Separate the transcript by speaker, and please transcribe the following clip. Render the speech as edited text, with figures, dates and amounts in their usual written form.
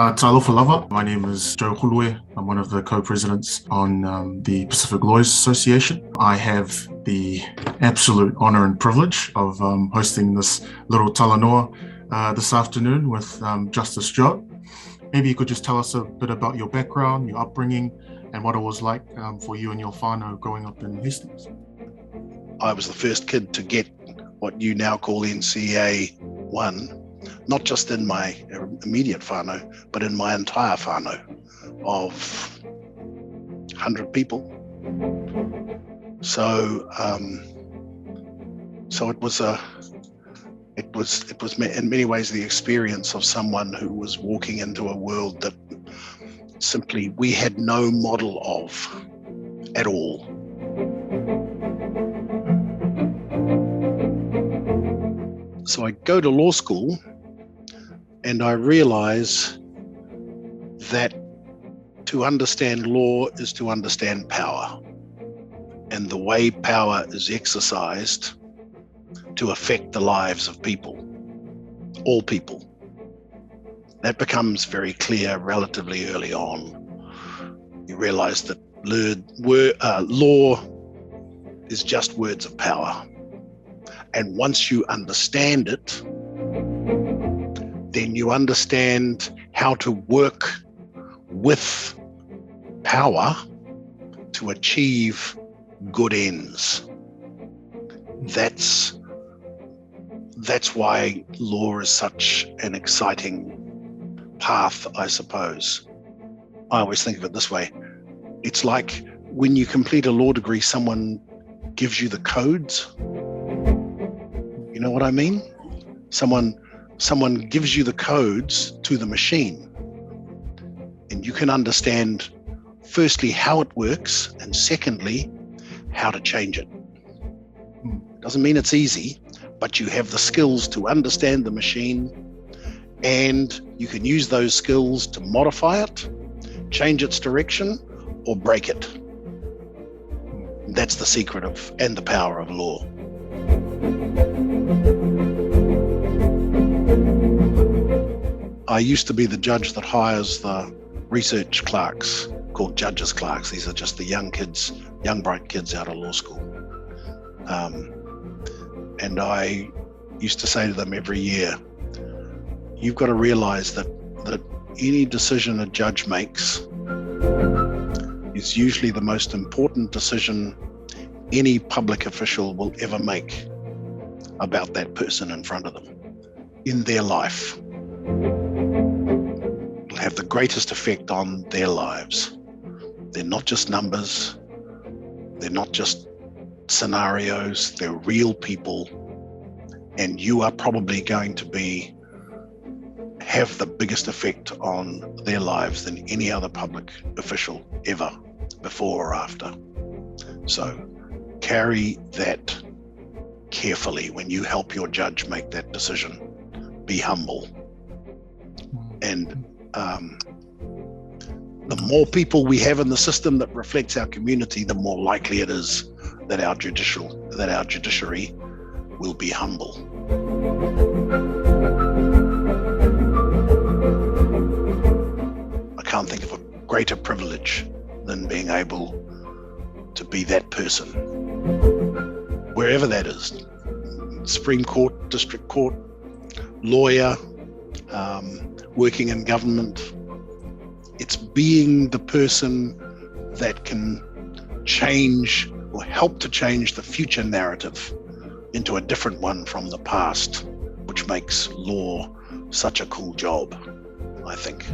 Speaker 1: Talofa lava. My name is Joe Xulue. I'm one of the co-presidents on the Pacific Lawyers Association. I have the absolute honour and privilege of hosting this little talanoa this afternoon with Justice Joe. Maybe you could just tell us a bit about your background, your upbringing, and what it was like for you and your whānau growing up in Hastings.
Speaker 2: I was the first kid to get what you now call NCA 1. Not just in my immediate whānau, but in my entire whānau of 100 people. So it was in many ways the experience of someone who was walking into a world that simply we had no model of at all. So I go to law school and I realize that to understand law is to understand power and the way power is exercised to affect the lives of people, all people. That becomes very clear relatively early on. You realize that law is just words of power. And once you understand it, then you understand how to work with power to achieve good ends. That's why law is such an exciting path, I suppose. I always think of it this way. It's like when you complete a law degree, someone gives you the codes. You know what I mean? Someone gives you the codes to the machine, and you can understand firstly how it works, and secondly how to change it. Doesn't mean it's easy, but you have the skills to understand the machine, and you can use those skills to modify it, change its direction, or break it. That's the secret of and the power of law. I used to be the judge that hires the research clerks called judges clerks. These are just the young kids, young bright kids out of law school. And I used to say to them every year, you've got to realize that any decision a judge makes is usually the most important decision any public official will ever make about that person in front of them in their life. It'll have the greatest effect on their lives. They're not just numbers, they're not just scenarios, they're real people, and you are probably going to have the biggest effect on their lives than any other public official ever, before or after. So carry that carefully when you help your judge make that decision. Be humble. And the more people we have in the system that reflects our community, the more likely it is that our judiciary will be humble. I can't think of a greater privilege than being able to be that person, wherever that is. Supreme Court, District Court, lawyer, working in government. It's being the person that can change or help to change the future narrative into a different one from the past, which makes law such a cool job, I think.